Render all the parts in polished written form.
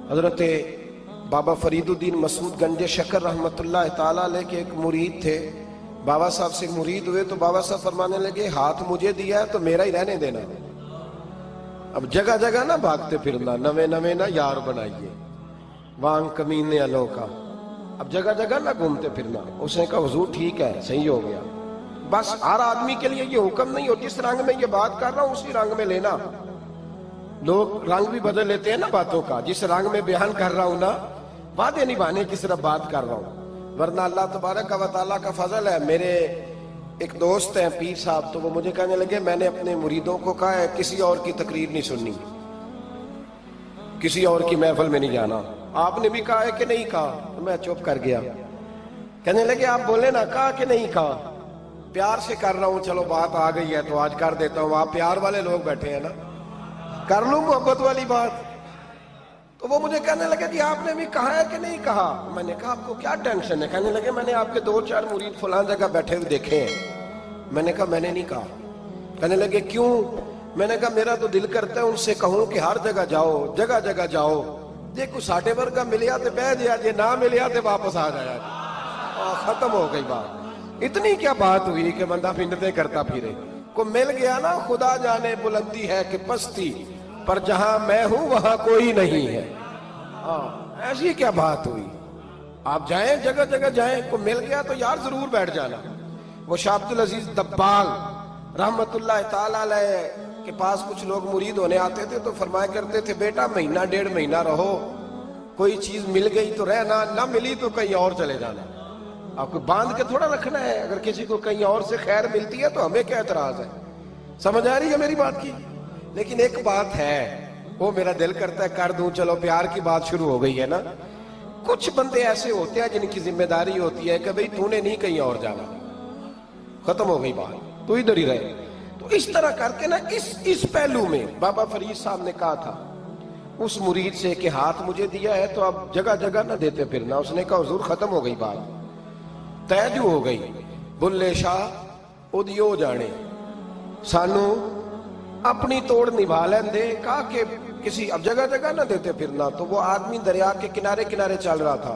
حضرت بابا فرید الدین مسعود گنج شکر رحمت اللہ تعالیٰ علیہ کے ایک مرید تھے. بابا صاحب سے مرید ہوئے تو بابا صاحب فرمانے لگے ہاتھ مجھے دیا ہے تو میرا ہی رہنے دینا. اب جگہ جگہ نہ بھاگتے پھرنا, نوے نوے نہ یار بنائیے وان کمینے الوں کا. اب جگہ جگہ نہ گھومتے پھرنا. اس نے کہا حضور ٹھیک ہے, صحیح ہو گیا. بس ہر آدمی کے لیے یہ حکم نہیں ہو جس رنگ میں یہ بات کر رہا ہوں اسی رنگ میں لینا. لوگ رنگ بھی بدل لیتے ہیں نا باتوں کا. جس رنگ میں بیان کر رہا ہوں نا, وعدے نبھانے کی صرف بات کر رہا ہوں. ورنہ اللہ تبارک و تعالیٰ کا فضل ہے. میرے ایک دوست ہیں پیر صاحب, تو وہ مجھے کہنے لگے میں نے اپنے مریدوں کو کہا ہے کسی اور کی تقریر نہیں سننی, کسی اور کی محفل میں نہیں جانا. آپ نے بھی کہا ہے کہ نہیں کہا؟ میں چپ کر گیا. کہنے لگے آپ بولے نا, کہا کہ نہیں کہا؟ پیار سے کر رہا ہوں, چلو بات آ گئی ہے تو آج کر دیتا ہوں. آپ پیار والے لوگ بیٹھے ہیں نا, کر لوں محبت والی بات. تو وہ مجھے کہنے لگے کہ آپ نے بھی کہا ہے کہ نہیں کہا؟ میں نے کہا آپ کو کیا ٹینشن ہے؟ کہنے لگے میں نے آپ کے 2-4 مرید فلان جگہ بیٹھے ہوئے دیکھے ہیں. میں نے کہا میں نے نہیں کہا. کہنے لگے کیوں؟ میں نے کہا میرا تو دل کرتا ہے ان سے کہوں کہ ہر جگہ جاؤ, جگہ جگہ جاؤ. دیکھو ساٹے ورگا ملیا تو بہ جیا, جی نہ ملیا تو واپس آ جایا. ختم ہو گئی بات. اتنی کیا بات ہوئی کہ بندہ منتیں کرتا پھرے. کو مل گیا نا, خدا جانے بلندی ہے کہ پستی, پر جہاں میں ہوں وہاں کوئی نہیں ہے. ایسی کیا بات ہوئی؟ آپ جائیں جگہ جگہ جائیں. کو مل گیا تو یار ضرور بیٹھ جانا. وہ شاہ عبد العزیز دبال رحمت اللہ تعالیٰ علیہ کے پاس کچھ لوگ مرید ہونے آتے تھے تو فرمایا کرتے تھے بیٹا مہینہ 1.5 مہینہ رہو, کوئی چیز مل گئی تو رہنا, نہ ملی تو کہیں اور چلے جانا. آپ کو باندھ کے تھوڑا رکھنا ہے. اگر کسی کو کہیں اور سے خیر ملتی ہے تو ہمیں کیا اعتراض ہے؟ سمجھ آ رہی ہے میری بات کی؟ لیکن ایک بات ہے, وہ میرا دل کرتا ہے کر دوں. چلو پیار کی بات شروع ہو گئی ہے نا. کچھ بندے ایسے ہوتے ہیں جن کی ذمہ داری ہوتی ہے کہ بھئی تو نے نہیں کہیں اور جانا, ختم ہو گئی بات, تو ادھر ہی رہے. تو اس طرح کر کے نا اس پہلو میں بابا فرید صاحب نے کہا تھا اس مرید سے کہ ہاتھ مجھے دیا ہے تو اب جگہ جگہ نہ دیتے پھرنا. اس نے کہا حضور ختم ہو گئی بات, طے جو ہو گئی. بلے شاہ اودیو جانے, سانو اپنی توڑ نبھا لین دے. کہا کہ کسی اب جگہ جگہ نہ دیتے پھرنا. تو وہ آدمی دریا کے کنارے کنارے چل رہا تھا,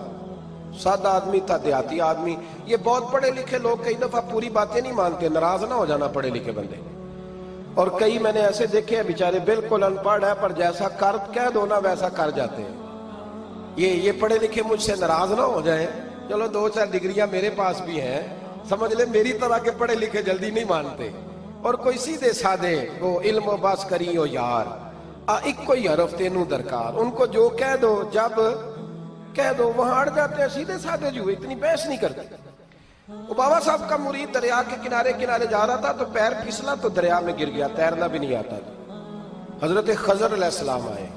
سادہ آدمی تھا, دیہاتی آدمی. یہ بہت پڑھے لکھے لوگ کئی دفعہ پوری باتیں نہیں مانتے, ناراض نہ ہو جانا پڑھے لکھے بندے. اور کئی میں نے ایسے دیکھے ہیں بیچارے بالکل ان پڑھ ہے پر جیسا کر کہہ دو نا ویسا کر جاتے ہیں. یہ پڑھے لکھے مجھ سے ناراض نہ ہو جائیں. چلو 2-4 ڈگریاں میرے پاس بھی ہیں, سمجھ لے میری طرح کے پڑھے لکھے جلدی نہیں مانتے. اور کوئی سیدھے سادے وہ علم و بس کری ہو یار, ایک کوئی حرف تینوں درکار. ان کو جو کہہ دو جب کہہ دو وہاں اڑ جاتے ہیں, سیدھے سادے جو اتنی بحث نہیں کرتے. وہ بابا صاحب کا مرید دریا کے کنارے کنارے جا رہا تھا تو پیر پھسلا تو دریا میں گر گیا, تیرنا بھی نہیں آتا تھا. حضرت خضر علیہ السلام آئے,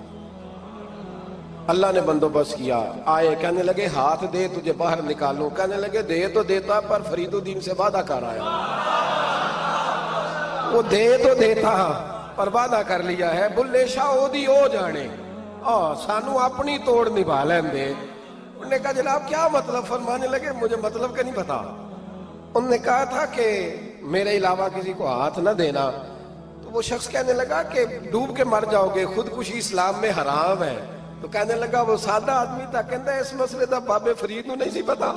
اللہ نے بندوبست کیا. آئے, کہنے لگے ہاتھ دے تجھے باہر نکالوں. کہنے لگے دے تو دیتا پر فرید الدین سے وعدہ کر آیا. وہ دے تو دیتا پر وعدہ کر لیا ہے. بلے شاہ اودی ہو جانے, سانو اپنی توڑ نبھا لین دے. انہوں نے کہا جناب کیا مطلب؟ فرمانے لگے مجھے مطلب کا نہیں پتا. انہوں نے کہا تھا کہ میرے علاوہ کسی کو ہاتھ نہ دینا. تو وہ شخص کہنے لگا کہ ڈوب کے مر جاؤ گے, خودکشی اسلام میں حرام ہے. تو کہنے لگا وہ سادہ آدمی تھا, کہندا اس مسئلے دا بابے فرید نو نہیں سی پتا.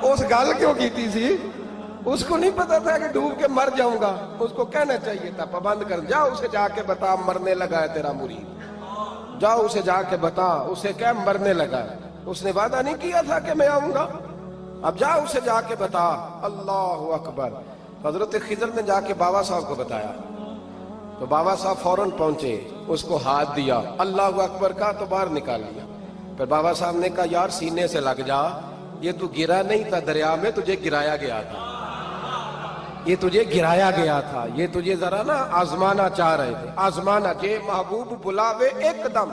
اس گل کیوں کیتی سی؟ اس کو نہیں پتا تھا کہ ڈوب کے مر جاؤں گا. اس کو کہنا چاہیے تھا پابند کر, جا اسے جا کے بتا مرنے لگا ہے تیرا مرید. جاؤ اسے جا کے بتا, اسے کیا مرنے لگا ہے. اس نے وعدہ نہیں کیا تھا کہ میں آؤں گا. اب جا اسے جا کے بتا. اللہ اکبر. حضرت خضر نے جا کے بابا صاحب کو بتایا تو بابا صاحب فوراً پہنچے, اس کو ہاتھ دیا, اللہ اکبر کہا تو باہر نکال لیا. پھر بابا صاحب نے کہا یار سینے سے لگ جا, یہ تو گرا نہیں تھا دریا میں, تجھے گرایا گیا تھا. یہ تجھے گرایا گیا تھا, یہ تجھے ذرا نا آزمانا چاہ رہے تھے. آزمانا جے محبوب بلاوے ایک دم,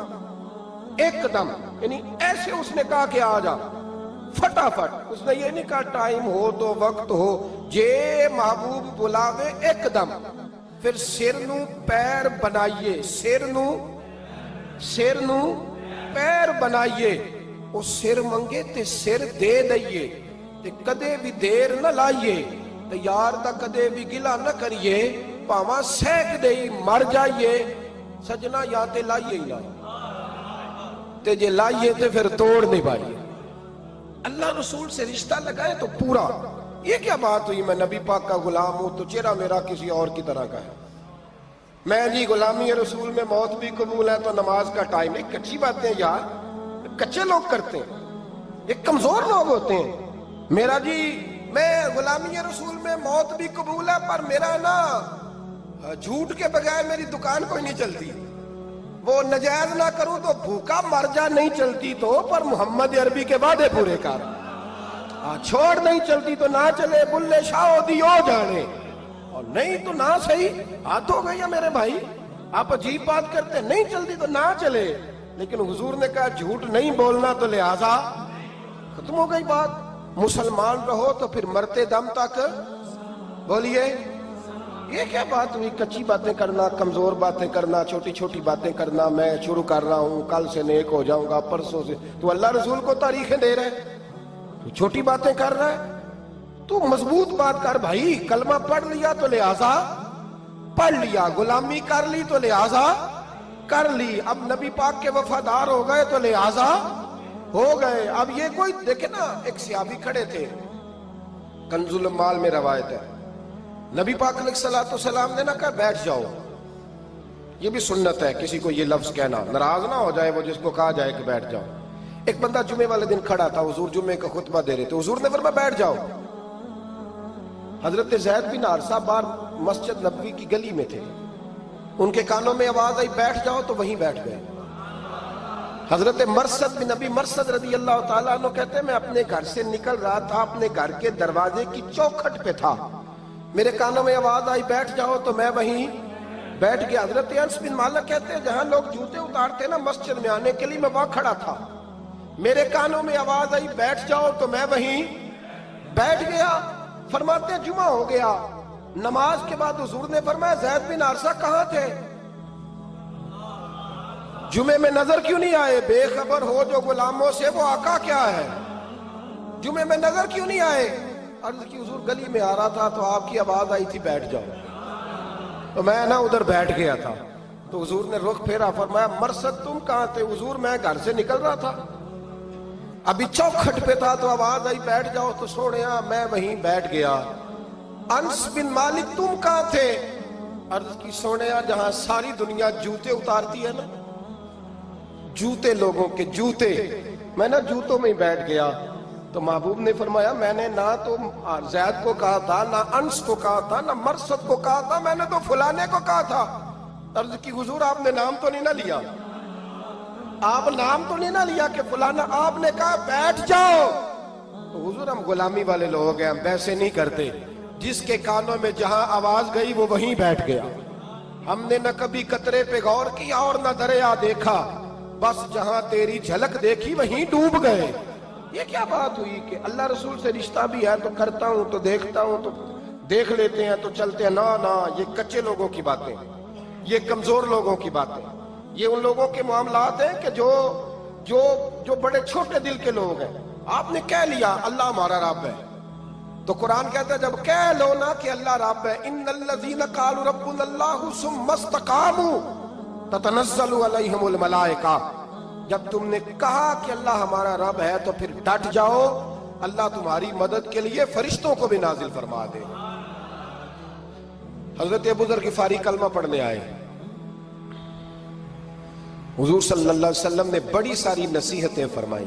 ایک دم, یعنی ایسے اس نے کہا کہ آ جا فٹافٹ. اس نے یہ نہیں کہا ٹائم ہو تو وقت ہو, جے محبوب بلاوے ایک دم. پھر سر نو پیر بنائیے, سر نو پیر بنائیے. وہ سر منگے تے سر دے دئیے, تے کدے بھی دیر نہ لائیے. تے یار دا کدے بھی گلا نہ کریے, پاواں سینک دئی مر جائیے. سجنا یا تے لائیے ہی لائیے. تے جے لائیے تے پھر توڑ نہیں پائیے. اللہ رسول سے رشتہ لگائے تو پورا. یہ کیا بات ہوئی میں نبی پاک کا غلام ہوں تو چہرہ میرا کسی اور کی طرح کا ہے. میں جی غلامی رسول میں موت بھی قبول ہے تو نماز کا ٹائم. ایک کچی باتیں یار کچے لوگ کرتے ہیں, ایک کمزور لوگ ہوتے ہیں. میرا جی میں غلامی رسول میں موت بھی قبول ہے پر میرا نا جھوٹ کے بغیر میری دکان کوئی نہیں چلتی. وہ نجائز نہ کروں تو بھوکا مر جا, نہیں چلتی تو پر محمد عربی کے وعدے پورے کر. چھوڑ نہیں چلتی تو نہ چلے, بلے شاہ دیو جانے, اور نہیں تو نہ صحیح. ہاتھ ہو گئی ہے میرے بھائی, آپ عجیب بات کرتے ہیں. نہیں چلتی تو نہ چلے, لیکن حضور نے کہا جھوٹ نہیں بولنا تو لہذا ختم ہو گئی بات. مسلمان رہو تو پھر مرتے دم تک بولیے. یہ کیا بات ہوئی کچی باتیں کرنا, کمزور باتیں کرنا, چھوٹی چھوٹی باتیں کرنا. میں شروع کر رہا ہوں, کل سے نیک ہو جاؤں گا, پرسوں سے. تو اللہ رسول کو تاریخیں دے رہے, تو چھوٹی باتیں کر رہا ہے. تو مضبوط بات کر بھائی. کلمہ پڑھ لیا تو لہذا پڑھ لیا, غلامی کر لی تو لہذا کر لی. اب نبی پاک کے وفادار ہو گئے تو لہذا ہو گئے. اب یہ کوئی دیکھے نا, ایک صحابی کھڑے تھے, کنز المال میں روایت ہے, نبی پاک علیہ الصلوۃ والسلام نے نہ کہا بیٹھ جاؤ. یہ بھی سنت ہے کسی کو یہ لفظ کہنا, ناراض نہ ہو جائے وہ جس کو کہا جائے کہ بیٹھ جاؤ. ایک بندہ جمعے والے دن کھڑا تھا, حضور جمعے کا خطبہ دے رہے تھے, حضور نے فرمایا بیٹھ جاؤ. حضرت زید بن حارثہ باہر مسجد نبوی کی گلی میں تھے, ان کے کانوں میں آواز آئی بیٹھ جاؤ تو وہیں بیٹھ گئے. حضرت مرثد بن نبی مرثد رضی اللہ تعالیٰ عنہ کہتے ہیں میں اپنے گھر سے نکل رہا تھا, اپنے گھر کے دروازے کی چوکھٹ پہ تھا, میرے کانوں میں آواز آئی بیٹھ جاؤ تو میں وہیں بیٹھ گیا. حضرت انس بن مالک کہتے ہیں جہاں لوگ جوتے اتارتے نا مسجد میں آنے کے لیے, میں وہاں کھڑا تھا, میرے کانوں میں آواز آئی بیٹھ جاؤ تو میں وہیں بیٹھ گیا. فرماتے ہیں جمعہ ہو گیا, نماز کے بعد حضور نے فرمایا زید بن حارثہ کہاں تھے, جمعے میں نظر کیوں نہیں آئے؟ بے خبر ہو جو غلاموں سے وہ آقا کیا ہے, جمعے میں نظر کیوں نہیں آئے؟ عرض کی حضور گلی میں آ رہا تھا تو آپ کی آواز آئی تھی بیٹھ جاؤ, تو میں نا ادھر بیٹھ گیا تھا. تو حضور نے رخ پھیرا, فرمایا مرثد تم کہاں تھے؟ حضور میں گھر سے نکل رہا تھا, ابھی چوکھٹ پہ تھا تو آواز آئی بیٹھ جاؤ تو سوڑیا میں وہیں بیٹھ گیا. انس بن مالک تم کہاں تھے؟ عرض کی سوڑیا جہاں ساری دنیا جوتے اتارتی ہے نا, جوتے لوگوں کے جوتے, میں نا جوتوں میں ہی بیٹھ گیا. تو محبوب نے فرمایا میں نے نہ تو زید کو کہا تھا, نہ انس کو کہا تھا, نہ مرثد کو کہا تھا, میں نے تو فلانے کو کہا تھا. عرض کی حضور آپ نے نام تو نہیں نہ لیا, آپ نام تو نہیں نہ لیا کہ فلانا, آپ نے کہا بیٹھ جاؤ. تو حضور ہم غلامی والے لوگ ہیں, ہم ویسے نہیں کرتے. جس کے کانوں میں جہاں آواز گئی وہ وہیں بیٹھ گیا. ہم نے نہ کبھی قطرے پہ غور کیا اور نہ دریا دیکھا, بس جہاں تیری جھلک دیکھی وہیں ڈوب گئے. یہ کیا بات ہوئی کہ اللہ رسول سے رشتہ بھی ہے تو کرتا ہوں, تو دیکھتا ہوں, تو دیکھ لیتے ہیں تو چلتے ہیں. نا یہ کچے لوگوں کی باتیں, یہ کمزور لوگوں کی باتیں, یہ ان لوگوں کے معاملات ہیں کہ جو بڑے چھوٹے دل کے لوگ ہیں. آپ نے کہہ لیا اللہ ہمارا رب ہے, تو قرآن کہتا ہے جب کہہ لو نا کہ اللہ رب ہے, ان الذین قالوا ربنا اللہ ثم استقاموا تتنزل علیہم الملائکہ, جب تم نے کہا کہ اللہ ہمارا رب ہے تو پھر ڈٹ جاؤ, اللہ تمہاری مدد کے لیے فرشتوں کو بھی نازل فرما دے. حضرت ابو ذر غفاری کلمہ پڑھنے آئے, حضور صلی اللہ علیہ وسلم نے بڑی ساری نصیحتیں فرمائی.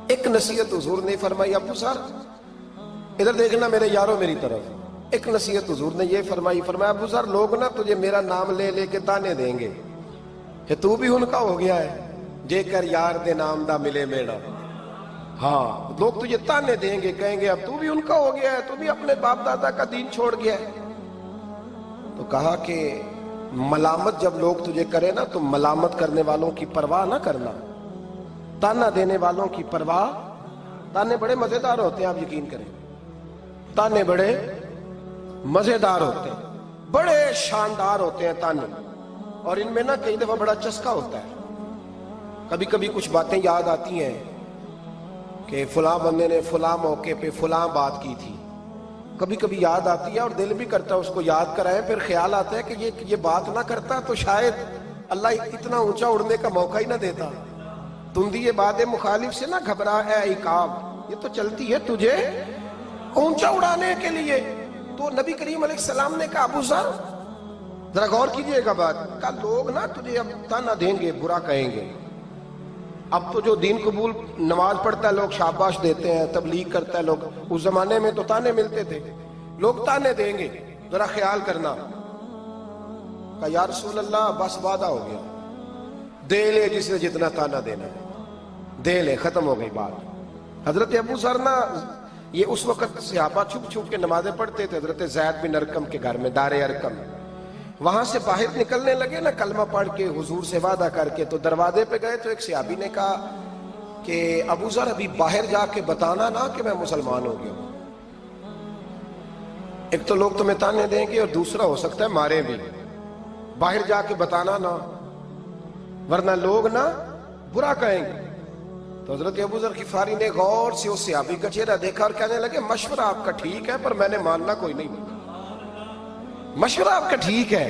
ایک نصیحت حضور نے فرمائی, ابو سر ادھر دیکھنا میرے یارو میری طرف. ایک نصیحت حضور نے یہ فرمائی, فرمایا ابو سر لوگ نا تجھے میرا نام لے لے کے تانے دیں گے کہ تو بھی ان کا ہو گیا ہے, جے کر یار دے نام دا ملے میڑا. ہاں لوگ تجھے تانے دیں گے, کہیں گے اب تو بھی ان کا ہو گیا ہے, تو بھی اپنے باپ دادا کا دین چھوڑ گیا ہے. تو کہا کہ ملامت جب لوگ تجھے کرے نا تو ملامت کرنے والوں کی پرواہ نہ کرنا, تانا دینے والوں کی پرواہ. تانے بڑے مزیدار ہوتے ہیں, آپ یقین کریں, تانے بڑے مزیدار ہوتے ہیں, بڑے شاندار ہوتے ہیں تانے, اور ان میں نا کئی دفعہ بڑا چسکا ہوتا ہے. کبھی کبھی کچھ باتیں یاد آتی ہیں کہ فلاں بندے نے فلاں موقع پہ فلاں بات کی تھی, کبھی کبھی یاد آتی ہے اور دل بھی کرتا ہے اس کو یاد کرائیں. پھر خیال آتا ہے کہ یہ بات نہ کرتا تو شاید اللہ اتنا اونچا اڑنے کا موقع ہی نہ دیتا. تندی باد مخالف سے نہ گھبرا اے عقاب، یہ تو چلتی ہے تجھے اونچا اڑانے کے لیے۔ تو نبی کریم علیہ السلام نے کہا ابو ذر ذرا غور کیجئے گا بات، کہا لوگ نا تجھے اب تانا دیں گے، برا کہیں گے۔ اب تو جو دین قبول نماز پڑھتا ہے لوگ شاباش دیتے ہیں، تبلیغ کرتا ہے لوگ، اس زمانے میں تو تانے ملتے تھے، لوگ تانے دیں گے، ذرا خیال کرنا۔ کہا یا رسول اللہ بس وعدہ ہو گیا، دے لے جس نے جتنا تانا دینا ہے، دے لے، ختم ہو گئی بات۔ حضرت ابو ذر نا یہ اس وقت صحابہ چھپ چھپ کے نمازیں پڑھتے تھے حضرت زید بن ارقم کے گھر میں، دار ارقم۔ وہاں سے باہر نکلنے لگے نا کلمہ پڑھ کے حضور سے وعدہ کر کے، تو دروازے پہ گئے تو ایک صحابی نے کہا کہ ابو ذر ابھی باہر جا کے بتانا نا کہ میں مسلمان ہو گیا ہوں، ایک تو لوگ تمہیں تانے دیں گے اور دوسرا ہو سکتا ہے مارے بھی، باہر جا کے بتانا نا ورنہ لوگ نا برا کہیں گے۔ تو حضرت ابو ذر غفاری نے غور سے اس صحابی کا چہرہ دیکھا اور کہنے لگے مشورہ آپ کا ٹھیک ہے پر میں نے ماننا کوئی نہیں، مشورہ آپ کا ٹھیک ہے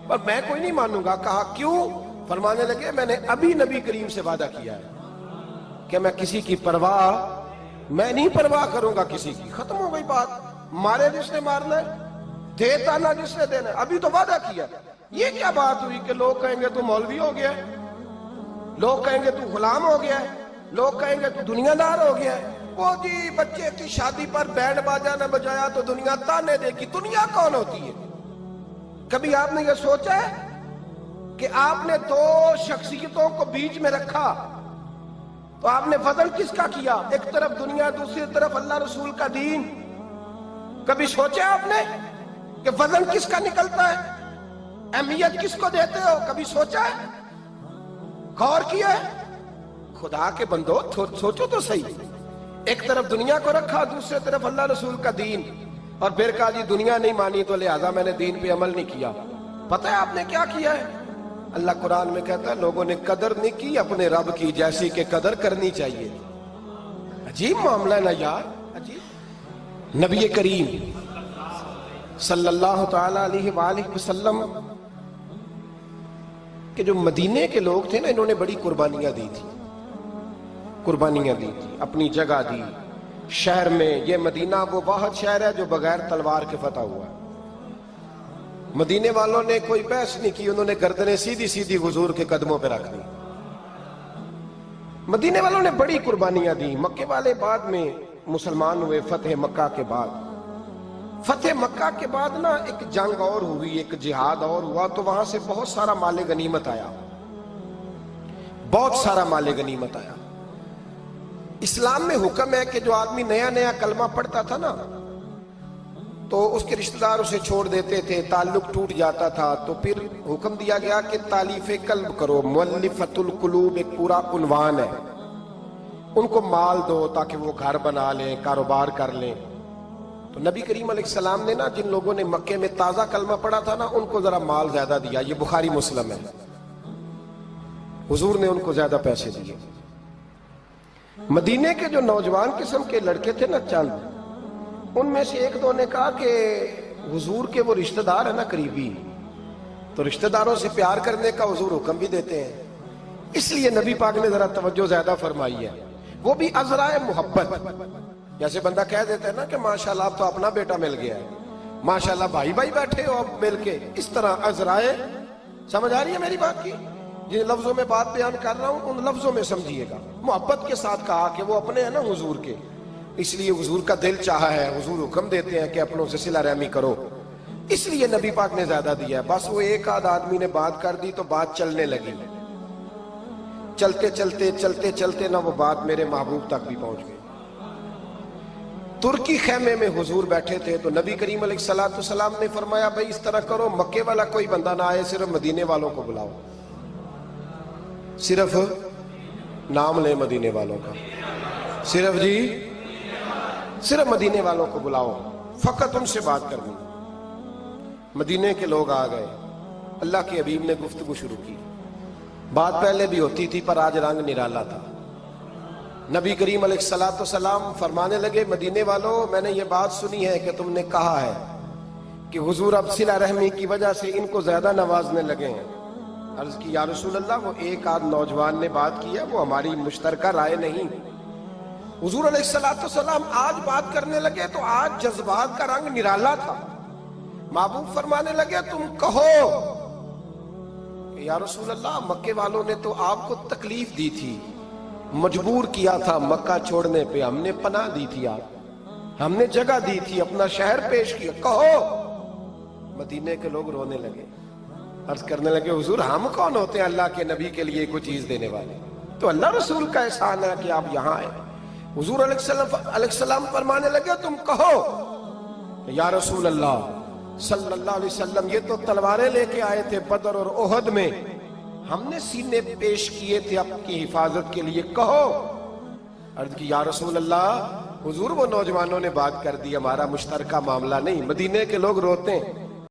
پر میں کوئی نہیں مانوں گا۔ کہا کیوں؟ فرمانے لگے میں نے ابھی نبی کریم سے وعدہ کیا ہے کہ میں کسی کی پرواہ، میں نہیں پرواہ کروں گا کسی کی، ختم ہو گئی بات، مارے جس نے مارنا ہے، دے تانا جس نے دینا ہے، ابھی تو وعدہ کیا۔ یہ کیا بات ہوئی کہ لوگ کہیں گے تو مولوی ہو گیا ہے، لوگ کہیں گے تو غلام ہو گیا ہے، لوگ کہیں گے تو دنیا دار ہو گیا ہے، وہ جی بچے کی شادی پر بینڈ باجا نہ بجایا تو دنیا تانے دے گی۔ دنیا کون ہوتی ہے؟ کبھی آپ نے یہ سوچا ہے کہ آپ نے دو شخصیتوں کو بیچ میں رکھا تو آپ نے وزن کس کا کیا؟ ایک طرف دنیا، دوسری طرف اللہ رسول کا دین۔ کبھی سوچا آپ نے کہ وزن کس کا نکلتا ہے، اہمیت کس کو دیتے ہو؟ کبھی سوچا ہے، غور کیا ہے؟ خدا کے بندو سوچو تو صحیح، ایک طرف دنیا کو رکھا، دوسری طرف اللہ رسول کا دین، اور پھر کہا جی دنیا نہیں مانی تو لہذا میں نے دین پہ عمل نہیں کیا۔ پتہ ہے آپ نے کیا کیا ہے؟ اللہ قرآن میں کہتا ہے لوگوں نے قدر نہیں کی اپنے رب کی جیسی کہ قدر کرنی چاہیے۔ عجیب معاملہ ہے نا یار، عجیب۔ نبی کریم صلی اللہ تعالی علیہ وآلہ وسلم کہ جو مدینے کے لوگ تھے نا، انہوں نے بڑی قربانیاں دی تھی، قربانیاں دی تھی، اپنی جگہ دی شہر میں۔ یہ مدینہ وہ واحد شہر ہے جو بغیر تلوار کے فتح ہوا ہے۔ مدینے والوں نے کوئی بحث نہیں کی، انہوں نے گردنیں سیدھی سیدھی حضور کے قدموں پہ رکھ دی۔ مدینے والوں نے بڑی قربانیاں دی۔ مکے والے بعد میں مسلمان ہوئے فتح مکہ کے بعد۔ فتح مکہ کے بعد نا ایک جنگ اور ہوئی، ایک جہاد اور ہوا، تو وہاں سے بہت سارا مال غنیمت آیا، بہت سارا مال غنیمت آیا۔ اسلام میں حکم ہے کہ جو آدمی نیا نیا کلمہ پڑھتا تھا نا تو اس کے رشتہ دار اسے چھوڑ دیتے تھے، تعلق ٹوٹ جاتا تھا، تو پھر حکم دیا گیا کہ تالیف قلب کرو، مؤلفۃ القلوب ایک پورا عنوان ہے، ان کو مال دو تاکہ وہ گھر بنا لیں، کاروبار کر لیں۔ تو نبی کریم علیہ السلام نے نا جن لوگوں نے مکے میں تازہ کلمہ پڑھا تھا نا ان کو ذرا مال زیادہ دیا، یہ بخاری مسلم ہے، حضور نے ان کو زیادہ پیسے دیے۔ مدینے کے جو نوجوان قسم کے لڑکے تھے نا چند، ان میں سے ایک دو نے کہا کہ حضور کے وہ رشتہ دار ہیں نا قریبی، تو رشتہ داروں سے پیار کرنے کا حضور حکم بھی دیتے ہیں، اس لیے نبی پاک نے ذرا توجہ زیادہ فرمائی ہے، وہ بھی عذرائے محبت۔ جیسے بندہ کہہ دیتا ہے نا کہ ماشاءاللہ اب تو اپنا بیٹا مل گیا ہے، ماشاءاللہ بھائی بھائی بیٹھے ہو اب مل کے، اس طرح عذرائے۔ سمجھ آ رہی ہے میری بات کی؟ جن لفظوں میں بات بیان کر رہا ہوں ان لفظوں میں سمجھیے گا، محبت کے ساتھ کہا کہ وہ اپنے ہیں نا حضور کے، اس لیے حضور کا دل چاہا ہے، حضور حکم دیتے ہیں کہ اپنوں سے صلہ رحمی کرو، اس لیے نبی پاک نے زیادہ دیا ہے۔ بس وہ ایک آدھ آدمی نے بات کر دی تو بات چلنے لگی، چلتے چلتے چلتے چلتے نہ وہ بات میرے محبوب تک بھی پہنچ گئی۔ ترکی خیمے میں حضور بیٹھے تھے تو نبی کریم علیہ السلام نے فرمایا بھائی اس طرح کرو، مکے والا کوئی بندہ نہ آئے، صرف مدینے والوں کو بلاؤ، صرف نام لے مدینے والوں کا، صرف جی صرف مدینے والوں کو بلاؤ، فقط ان سے بات کرنی۔ مدینے کے لوگ آ گئے، اللہ کے حبیب نے گفتگو شروع کی، بات پہلے بھی ہوتی تھی پر آج رنگ نرالا تھا۔ نبی کریم علیہ السلام فرمانے لگے مدینے والوں، میں نے یہ بات سنی ہے کہ تم نے کہا ہے کہ حضور اب صلہ رحمی کی وجہ سے ان کو زیادہ نوازنے لگے ہیں، عرض کی یا رسول اللہ وہ ایک آدھ نوجوان نے بات کی ہے، وہ ہماری مشترکہ رائے نہیں۔ حضور علیہ السلام آج بات کرنے لگے تو آج جذبات کا رنگ نرالا تھا۔ محبوب فرمانے لگے تم کہو کہ یا رسول اللہ مکے والوں نے تو آپ کو تکلیف دی تھی، مجبور کیا تھا مکہ چھوڑنے پہ، ہم نے پناہ دی تھی، آپ ہم نے جگہ دی تھی، اپنا شہر پیش کیا، کہو۔ مدینے کے لوگ رونے لگے، عرض کرنے لگے حضور ہم کون ہوتے ہیں اللہ کے نبی کے لیے کوئی چیز دینے والے، تو اللہ رسول کا احسان ہے کہ آپ یہاں آئے۔ حضور علیہ السلام فرمانے لگے تم کہو یا رسول اللہ صلی اللہ علیہ وسلم یہ تو تلواریں لے کے آئے تھے بدر اور احد میں، ہم نے سینے پیش کیے تھے آپ کی حفاظت کے لیے، کہو۔ عرض کی یا رسول اللہ حضور وہ نوجوانوں نے بات کر دی، ہمارا مشترکہ معاملہ نہیں۔ مدینے کے لوگ روتے ہیں،